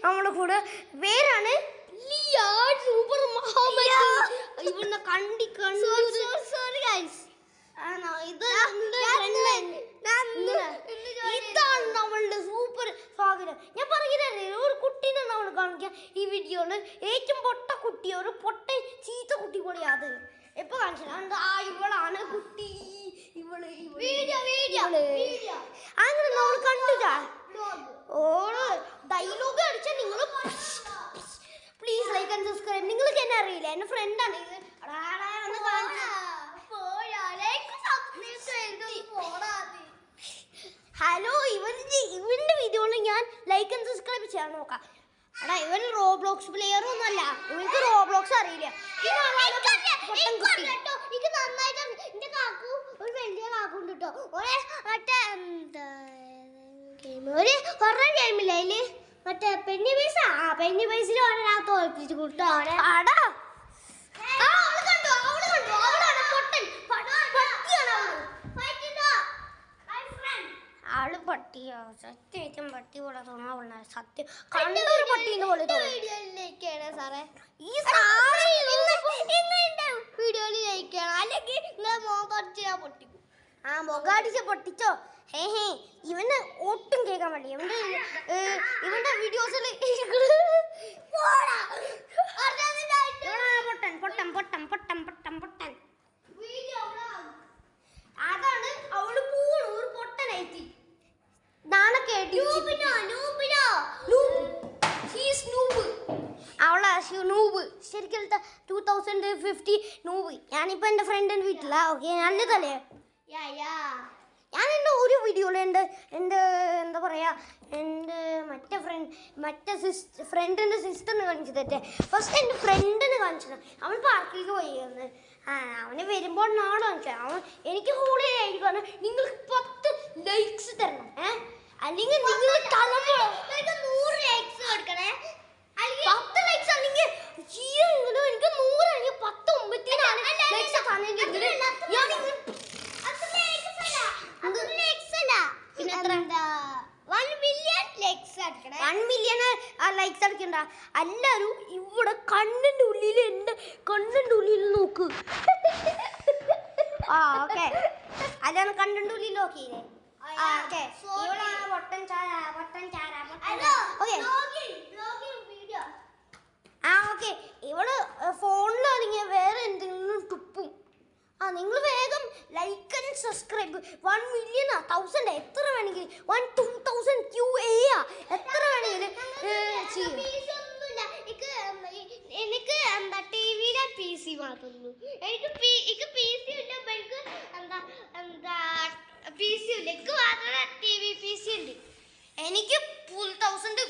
നമ്മുടെ കൂടെ പേരാണ് സൂപ്പർ ഇവിടുന്ന് ഇതാണ് നമ്മളുടെ സൂപ്പർ സ്വാഗതം. ഞാൻ പറയുന്നതല്ലേ, ഒരു കുട്ടീനെ നമ്മൾ കാണിക്കാം ഈ വീഡിയോയില്. ഏറ്റവും പൊട്ട കുട്ടി, ഒരു പൊട്ട ചീത്ത കുട്ടി പൊളിയാത് എപ്പോ കാണിച്ചത്. ഇവളാണ് കുട്ടി, അങ്ങനെ നമ്മൾ കണ്ടില്ല. ഓള് ഡയലോഗ് അടിച്ചാൽ നിങ്ങൾ പ്ലീസ് ലൈക്ക് ആൻഡ് സബ്സ്ക്രൈബ്. നിങ്ങൾക്ക് എന്നെ അറിയില്ല, എന്റെ ഫ്രണ്ടാണ് ഇത്. ഹലോ, ഇവന്റെ വീഡിയോയിൽ ഞാൻ ലൈക്ക് ആൻഡ് സബ്സ്ക്രൈബ് ചെയ്യാൻ നോക്കാം. എടാ, ഇവൻ റോബ്ലോക്സ് പ്ലെയർ ഒന്നും അല്ല, ഇവർക്ക് റോബ്ലോക്സ് അറിയില്ല. ഒരു വലിയ കാക്കുണ്ട് കേട്ടോ, മറ്റേ ഒരു ഹൊറർ ഗെയിമില്ല അതില്, മറ്റേ പെന്നി പൈസയിൽ തോൽപ്പിച്ചു കൂട്ടോ. ആള് പട്ടിയോ, സത്യം പട്ടി പോലെ തോന്നാ. സത്യം കണ്ടൊരു പട്ടീനെ പോലെ സാറേ. ഈ വീഡിയോയിൽ ജയിക്കണം, അല്ലെങ്കിൽ നിങ്ങളെ മുഖടിച്ച് ഞാൻ പൊട്ടിക്കും. മുഖടിച്ച് പൊട്ടിച്ചോ. ഇവന് ഒട്ടും കേൾക്കാൻ വേണ്ടി ഇവന്റെ വീഡിയോസിൽ പൊട്ടൻ അതാണ് അവള് പോണു. ഒരു പൊട്ടനായിട്ട് ശരിക്കും 2050 നൂബ്. ഞാനിപ്പോ എന്റെ ഫ്രണ്ടിന്റെ വീട്ടിലാ. ഓക്കെ, നല്ലതല്ലേ. ഞാൻ എൻ്റെ ഒരു വീഡിയോയിൽ എൻ്റെ എന്താ പറയുക, എൻ്റെ മറ്റേ ഫ്രണ്ടിൻ്റെ സിസ്റ്ററിന് കാണിച്ചു തെറ്റേ. ഫസ്റ്റ് എൻ്റെ ഫ്രണ്ടിന് കാണിച്ചത്. അവൻ പാർക്കിലേക്ക് പോയിരുന്നു. അവന് വരുമ്പോൾ നാളെ കാണിച്ചത്. എനിക്ക് കൂടെ ആയിരിക്കും പറഞ്ഞാൽ നിങ്ങൾക്ക് 10 ലൈക്സ് തരണം. അല്ലെങ്കിൽ നിങ്ങൾ 100 ലൈക്സ് കൊടുക്കണേ. 10 ലൈക്സ് അല്ലെങ്കിൽ എനിക്ക് 100 അല്ലെങ്കിൽ 10 ലൈക്സ് തന്നെങ്കിൽ ഞാൻ 1 മില്യൺ ലൈക്സ് അടിക്കണ്ട. എല്ലാരും ഇവിടെ കണ്ണിന്റെ ഉള്ളിൽ, എന്റെ കണ്ണിന്റെ ഉള്ളിൽ നോക്ക്. ഓക്കെ, അതാണ് കണ്ണിന്റെ ഉള്ളിൽ നോക്കിയില്ലേ. ഇവള് ഫോണിലാണെങ്കിൽ വേറെ എന്തെങ്കിലും തുപ്പും. നിങ്ങൾ വേഗം ലൈക്ക് ആൻഡ് സബ്സ്ക്രൈബ്. 1 മില്യൺ 1000 എത്ര വേണമെങ്കിൽ 2000 QA എത്ര വേണമെങ്കിലും എനിക്ക് എന്താ ടിവിയിലെ PC മാത്രമേ. എനിക്ക് PC ഇല്ല, എനിക്ക് PC ഇല്ല. എനിക്ക് മാത്രമേ TV PC ഉണ്ട്. എനിക്ക് 1000